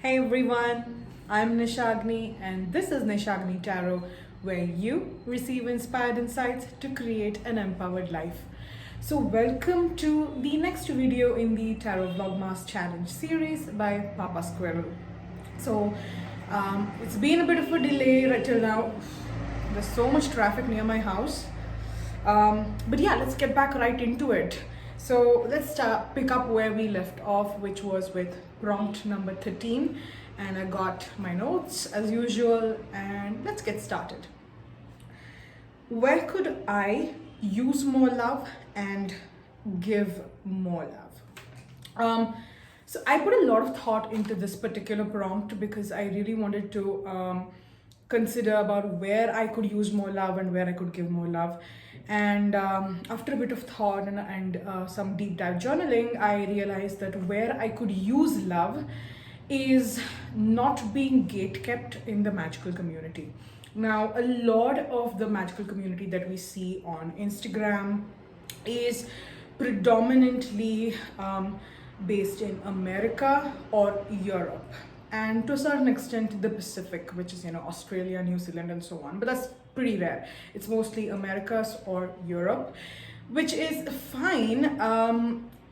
Hey everyone, I'm Nishagni and this is Nishagni Tarot, where you receive inspired insights to create an empowered life. So welcome to the next video in the Tarot Vlogmas Challenge series by Papa Squirrel. So it's been a bit of a delay right till now. There's so much traffic near my house. But yeah, let's get back right into it. So let's pick up where we left off, which was with prompt number 13. And I got my notes as usual, and let's get started. Where could I use more love and give more love? So I put a lot of thought into this particular prompt because I really wanted to consider about where I could use more love and where I could give more love. And after a bit of thought and some deep dive journaling, I realized that where I could use love is not being gatekept in the magical community. Now, a lot of the magical community that we see on Instagram is predominantly based in America or Europe, and to a certain extent the Pacific, which is Australia, New Zealand, and so on. But that's pretty rare. It's mostly Americas or Europe, which is fine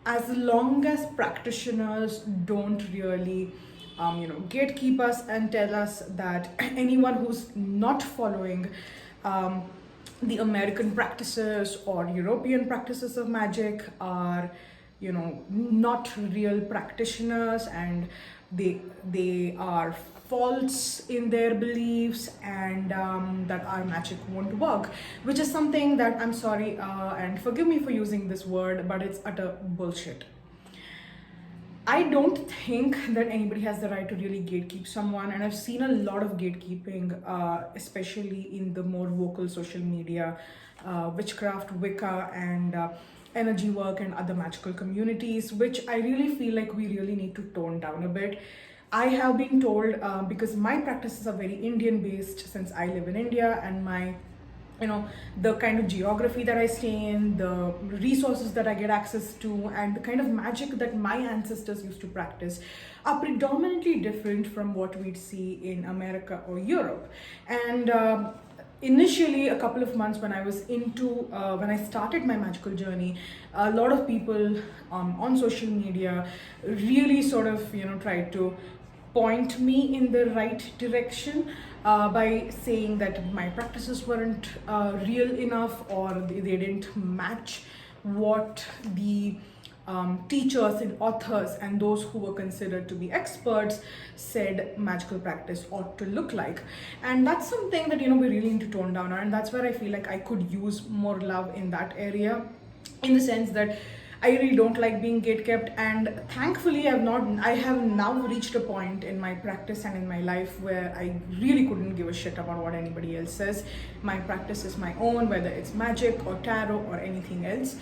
as long as practitioners don't really gatekeep us and tell us that anyone who's not following the American practices or European practices of magic are not real practitioners, and they are false in their beliefs, and that our magic won't work, which is something that I'm sorry and forgive me for using this word, but it's utter bullshit. I don't think that anybody has the right to really gatekeep someone, and I've seen a lot of gatekeeping, especially in the more vocal social media, witchcraft, Wicca, and energy work and other magical communities, which I really feel like we really need to tone down a bit. I have been told, because my practices are very Indian based since I live in India, and my the kind of geography that I stay in, the resources that I get access to, and the kind of magic that my ancestors used to practice are predominantly different from what we'd see in America or Europe. And initially, a couple of months when I was when I started my magical journey, a lot of people on social media really sort of tried to point me in the right direction by saying that my practices weren't real enough, or they didn't match what the teachers and authors and those who were considered to be experts said magical practice ought to look like. And that's something that we really need to tone down, and that's where I feel like I could use more love in that area, in the sense that I really don't like being gatekept, and thankfully I have now reached a point in my practice and in my life where I really couldn't give a shit about what anybody else says. My practice is my own, whether it's magic or tarot or anything else.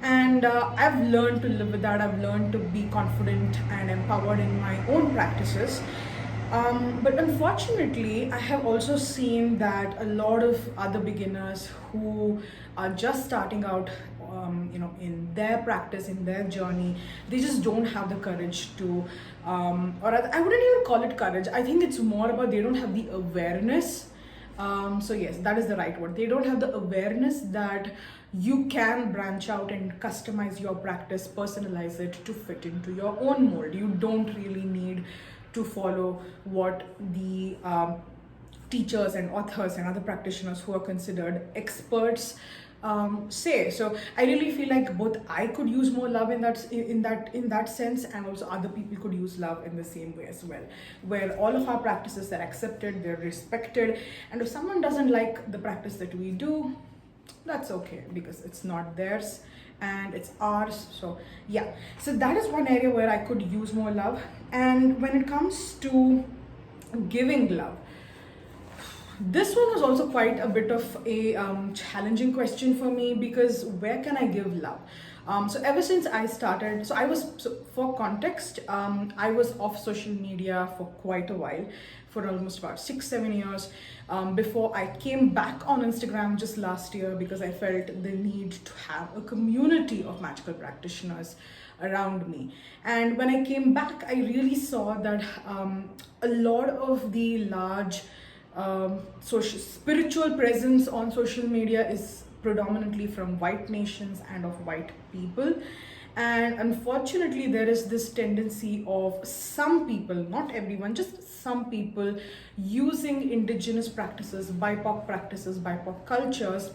And I've learned to live with that. I've learned to be confident and empowered in my own practices. But unfortunately, I have also seen that a lot of other beginners who are just starting out in their practice, in their journey, they just don't have the courage to, or I wouldn't even call it courage. I think it's more about they don't have the awareness. So yes, that is the right word. They don't have the awareness that you can branch out and customize your practice, personalize it to fit into your own mold. You don't really need to follow what the teachers and authors and other practitioners who are considered experts say. So I really feel like both I could use more love in that sense, and also other people could use love in the same way as well, where all of our practices are accepted, they're respected, and if someone doesn't like the practice that we do, that's okay, because it's not theirs and it's ours. So yeah, so that is one area where I could use more love. And when it comes to giving love, this one was also quite a bit of a challenging question for me, because where can I give love? So ever since I started, for context, I was off social media for quite a while, for almost about 6-7 years, before I came back on Instagram just last year, because I felt the need to have a community of magical practitioners around me. And when I came back, I really saw that a lot of the large social spiritual presence on social media is predominantly from white nations and of white people. And unfortunately, there is this tendency of some people, not everyone, just some people, using indigenous practices, BIPOC cultures,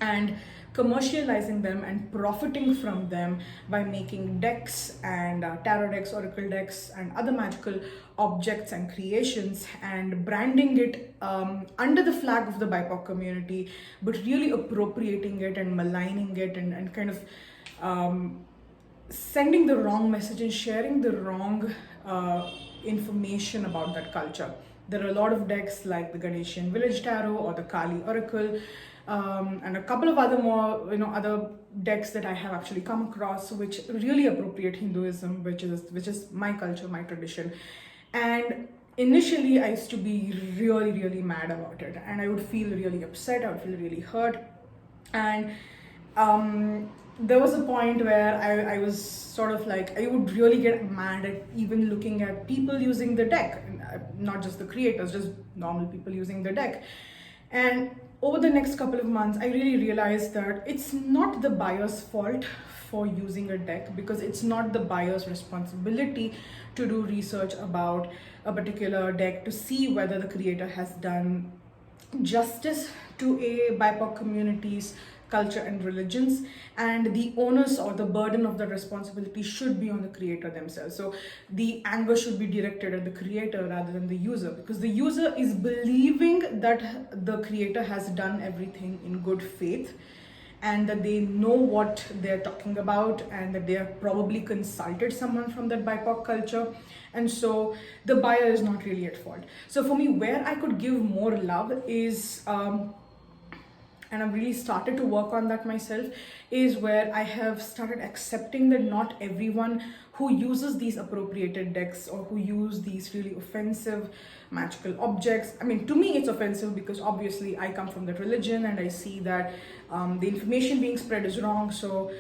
and commercializing them and profiting from them by making decks and tarot decks, oracle decks, and other magical objects and creations, and branding it under the flag of the BIPOC community, but really appropriating it and maligning it, and kind of sending the wrong message and sharing the wrong information about that culture. There are a lot of decks like the Ganeshan Village Tarot or the Kali Oracle, and a couple of other more, other decks that I have actually come across, which really appropriate Hinduism, which is my culture, my tradition. And initially, I used to be really, really mad about it, and I would feel really upset. I would feel really hurt, and there was a point where I was sort of like, I would really get mad at even looking at people using the deck, not just the creators, just normal people using the deck. And over the next couple of months, I really realized that it's not the buyer's fault for using a deck, because it's not the buyer's responsibility to do research about a particular deck to see whether the creator has done justice to a BIPOC community's culture and religions, and the onus or the burden of the responsibility should be on the creator themselves. So the anger should be directed at the creator rather than the user, because the user is believing that the creator has done everything in good faith, and that they know what they're talking about, and that they have probably consulted someone from that BIPOC culture. And so the buyer is not really at fault. So for me, where I could give more love is, and I've really started to work on that myself, is where I have started accepting that not everyone who uses these appropriated decks or who use these really offensive magical objects, I mean, to me it's offensive because obviously I come from that religion and I see that the information being spread is wrong. So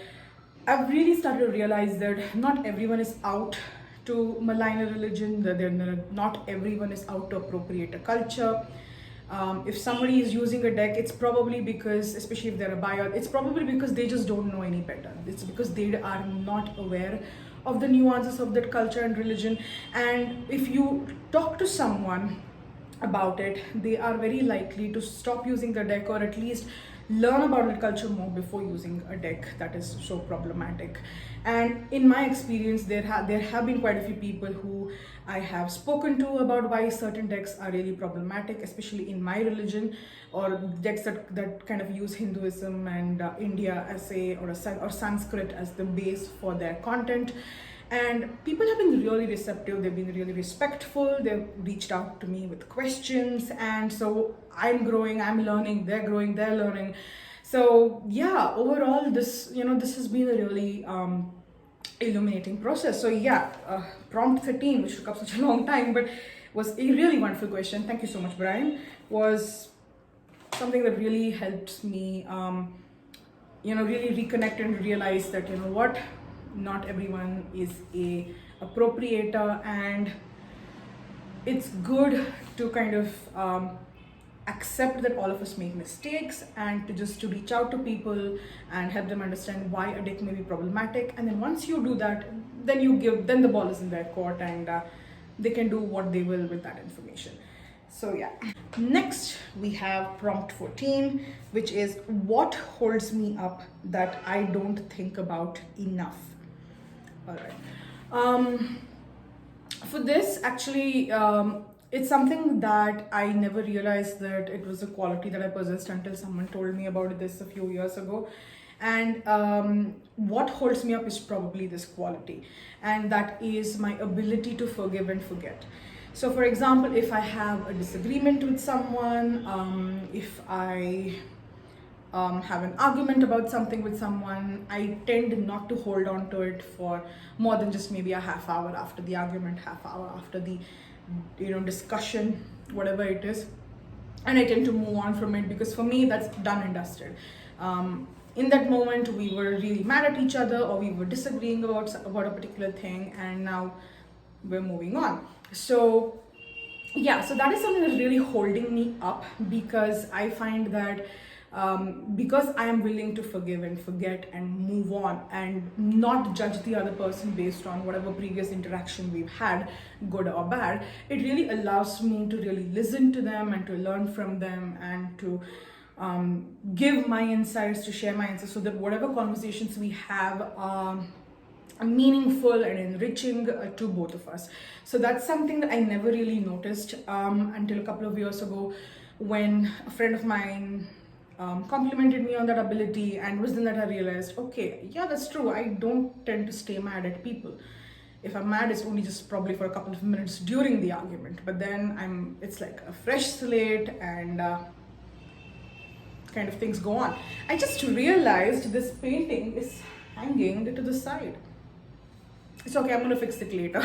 I've really started to realize that not everyone is out to malign a religion, that not everyone is out to appropriate a culture. If somebody is using a deck, it's probably because, especially if they're a buyer, it's probably because they just don't know any better. It's because they are not aware of the nuances of that culture and religion. And if you talk to someone about it, they are very likely to stop using the deck, or at least learn about the culture more before using a deck that is so problematic. And in my experience, there have been quite a few people who I have spoken to about why certain decks are really problematic, especially in my religion, or decks that kind of use Hinduism and India as or Sanskrit as the base for their content. And people have been really receptive, they've been really respectful, they've reached out to me with questions, and so I'm growing, I'm learning, they're growing, they're learning. So yeah, overall this has been a really illuminating process. So yeah, prompt 13, which took up such a long time, but was a really wonderful question. Thank you so much, Brian. Was something that really helped me really reconnect and realize that not everyone is a appropriator, and it's good to kind of accept that all of us make mistakes, and to reach out to people and help them understand why a deck may be problematic. And then once you do that, then the ball is in their court, and they can do what they will with that information. So yeah. Next we have prompt 14, which is, what holds me up that I don't think about enough? All right. For this, actually, it's something that I never realized that it was a quality that I possessed until someone told me about this a few years ago. And what holds me up is probably this quality, and that is my ability to forgive and forget. So for example, if I have a disagreement with someone, if I have an argument about something with someone, I tend not to hold on to it for more than just maybe a half hour after the argument, half hour after the discussion, whatever it is, and I tend to move on from it, because for me that's done and dusted. in that moment we were really mad at each other, or we were disagreeing about a particular thing, and now we're moving on. So yeah, so that is something that's really holding me up, because I find that because I am willing to forgive and forget and move on and not judge the other person based on whatever previous interaction we've had, good or bad, it really allows me to really listen to them and to learn from them, and to give my insights, to share my insights, so that whatever conversations we have are meaningful and enriching to both of us. So that's something that I never really noticed until a couple of years ago, when a friend of mine complimented me on that ability, and it was then that I realized, okay, yeah, that's true. I don't tend to stay mad at people. If I'm mad, it's only just probably for a couple of minutes during the argument, but then it's like a fresh slate, and kind of things go on. I just realized this painting is hanging to the side. It's okay, I'm gonna fix it later.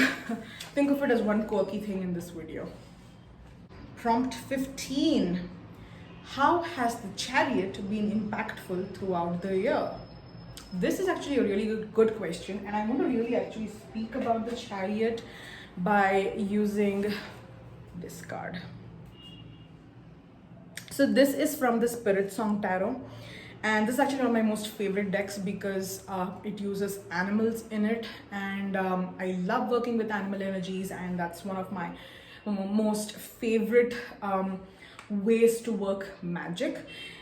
Think of it as one quirky thing in this video. Prompt 15. How has the Chariot been impactful throughout the year? This is actually a really good question, and I want to really actually speak about the Chariot by using this card. So this is from the Spirit Song Tarot, and this is actually one of my most favorite decks, because it uses animals in it, and I love working with animal energies, and that's one of my most favorite ways to work magic.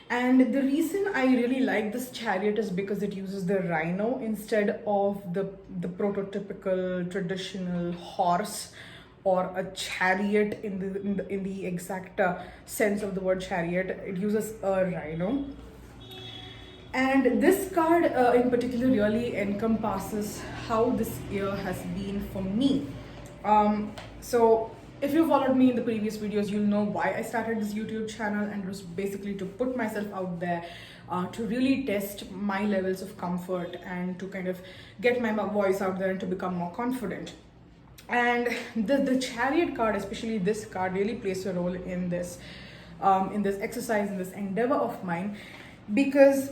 And the reason I really like this Chariot is because it uses the rhino instead of the prototypical traditional horse or a chariot in the exact sense of the word chariot. It uses a rhino. And this card in particular really encompasses how this year has been for me. So if you followed me in the previous videos, you'll know why I started this YouTube channel, and it was basically to put myself out there, to really test my levels of comfort, and to kind of get my voice out there and to become more confident. And the Chariot card, especially this card, really plays a role in this exercise, in this endeavor of mine, because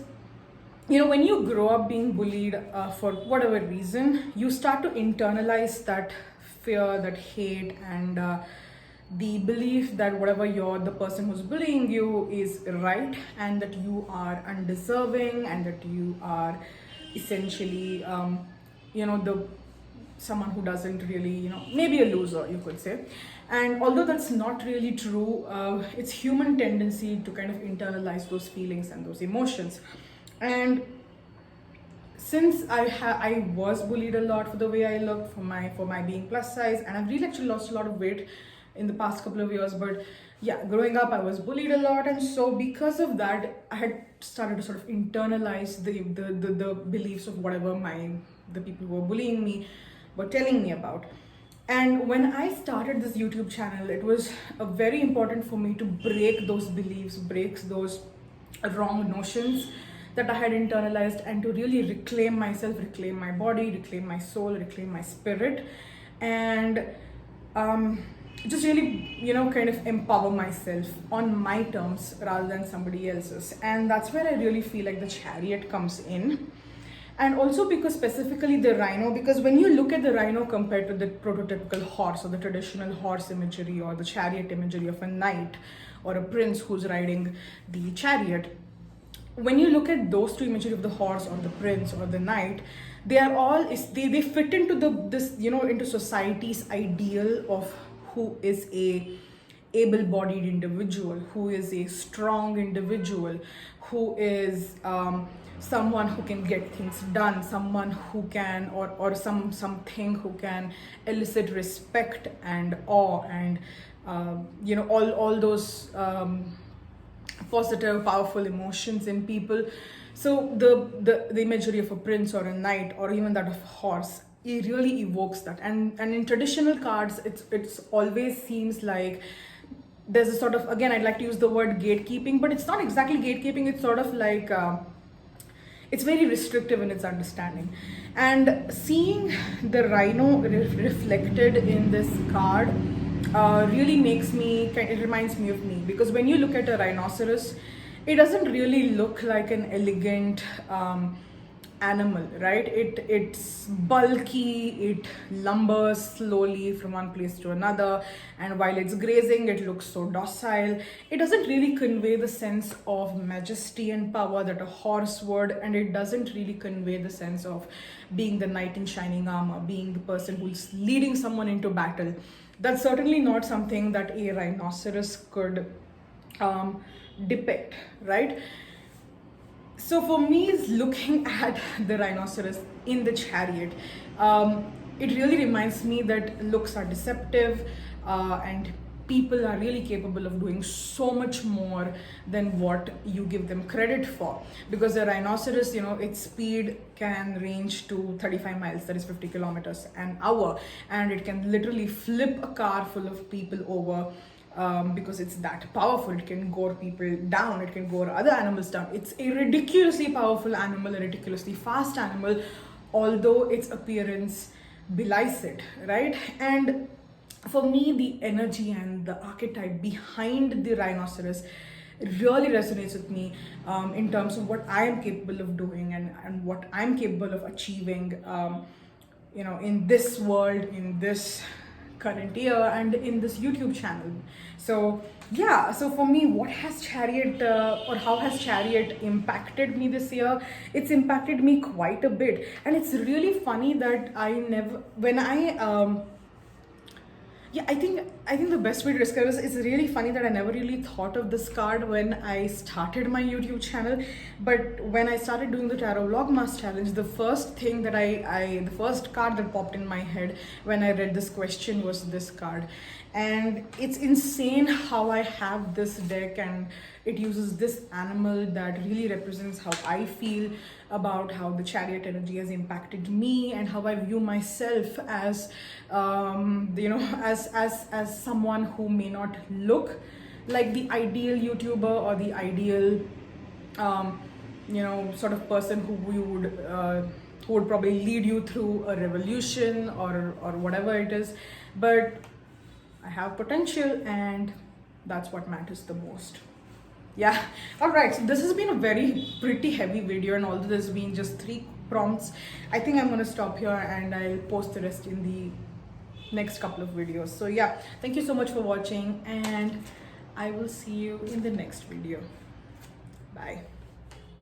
when you grow up being bullied for whatever reason, you start to internalize that fear, that hate, and the belief that whatever the person who's bullying you is right, and that you are undeserving, and that you are essentially someone who doesn't really, maybe a loser, you could say. And although that's not really true, it's human tendency to kind of internalize those feelings and those emotions. And since I was bullied a lot for the way I looked, for my being plus size, and I've really actually lost a lot of weight in the past couple of years, but yeah, growing up I was bullied a lot, and so because of that I had started to sort of internalize the beliefs of whatever the people who were bullying me were telling me about. And when I started this YouTube channel, it was very important for me to break those beliefs, break those wrong notions that I had internalized, and to really reclaim myself, reclaim my body, reclaim my soul, reclaim my spirit, and just really, kind of empower myself on my terms rather than somebody else's. And that's where I really feel like the Chariot comes in. And also because specifically the rhino, because when you look at the rhino compared to the prototypical horse, or the traditional horse imagery, or the chariot imagery of a knight or a prince who's riding the chariot, when you look at those two imagery of the horse or the prince or the knight, they are all they fit into into society's ideal of who is a able-bodied individual, who is a strong individual, who is someone who can get things done, someone who can, or something who can elicit respect and awe, and all those positive, powerful emotions in people. So the imagery of a prince or a knight, or even that of a horse, it really evokes that. And in traditional cards, it's always seems like there's a sort of, again, I'd like to use the word gatekeeping, but it's not exactly gatekeeping. It's sort of like it's very restrictive in its understanding. And seeing the rhino reflected in this card really it reminds me of me, because when you look at a rhinoceros, it doesn't really look like an elegant animal, right? It's bulky, it lumbers slowly from one place to another, and while it's grazing, it looks so docile. It doesn't really convey the sense of majesty and power that a horse would, and it doesn't really convey the sense of being the knight in shining armor, being the person who's leading someone into battle. That's certainly not something that a rhinoceros could depict, right? So for me, is looking at the rhinoceros in the chariot, it really reminds me that looks are deceptive, and people are really capable of doing so much more than what you give them credit for. Because a rhinoceros, its speed can range to 35 miles, that is 50 kilometers an hour, and it can literally flip a car full of people over, because it's that powerful. It can gore people down, it can gore other animals down. It's a ridiculously powerful animal, a ridiculously fast animal, although its appearance belies it, right? And for me, the energy and the archetype behind the rhinoceros really resonates with me, in terms of what I am capable of doing, and what I'm capable of achieving, in this world, in this current year, and in this YouTube channel. So yeah, so for me, what has Chariot, or how has Chariot impacted me this year? It's impacted me quite a bit, and it's really funny that I never, when I yeah, I think the best way to describe this, it's really funny that I never really thought of this card when I started my YouTube channel. But when I started doing the Tarot Vlogmas challenge, the first thing that the first card that popped in my head when I read this question was this card. And it's insane how I have this deck, and it uses this animal that really represents how I feel about how the chariot energy has impacted me, and how I view myself as, as someone who may not look like the ideal YouTuber, or the ideal, sort of person who would probably lead you through a revolution, or whatever it is. But I have potential, and that's what matters the most. Yeah, all right, so this has been a very pretty heavy video, and although there's been just 3 prompts, I think I'm going to stop here, and I'll post the rest in the next couple of videos. So yeah, thank you so much for watching, and I will see you in the next video. Bye.